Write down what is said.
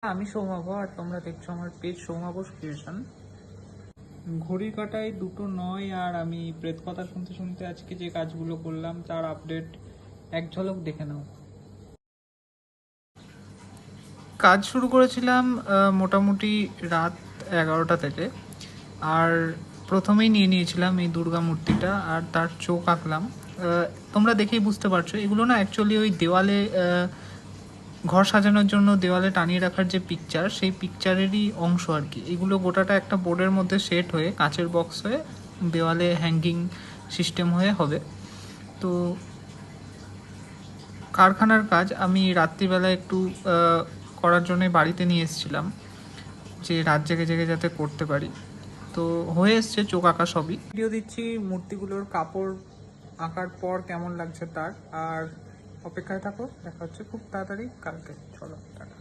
আমি সৌমাভ আর তোমরা দেখছো আমার পেজ সৌমাভ ক্রিয়েশন। ঘড়ির কাঁটায় 2:09 আর আমি প্রেত কথা শুনতে শুনতে আজকে যে কাজগুলো করলাম তার আপডেট এক ঝলক দেখে নাও। কাজ শুরু করেছিলাম মোটামুটি রাত 11টা থেকে। আর প্রথমেই নিয়ে নিয়েছিলাম এই দুর্গা মূর্তিটা আর তার চোখ আঁকলাম। তোমরা দেখেই বুঝতে পারছো এগুলো না অ্যাকচুয়ালি ওই দেওয়ালে ঘর সাজানোর জন্য দেওয়ালে টানিয়ে রাখার যে পিকচার, সেই পিকচারেরই অংশ আর কি। এগুলো গোটাটা একটা বোর্ডের মধ্যে সেট হয়ে কাঁচের বক্স হয়ে দেওয়ালে হ্যাঙ্গিং সিস্টেম হয়ে হবে। তো কারখানার কাজ আমি রাত্রিবেলা একটু করার জন্য বাড়িতে নিয়ে এসেছিলাম, যে রাত জেগে জেগে যাতে করতে পারি। তো হয়ে এসছে চোখ আঁকা সবই। ভিডিও দিচ্ছি মূর্তিগুলোর কাপড় আঁকার পর কেমন লাগছে তার। আর অপেক্ষায় থাকো, দেখা হচ্ছে খুব তাড়াতাড়ি কালকে। চলো টাটা।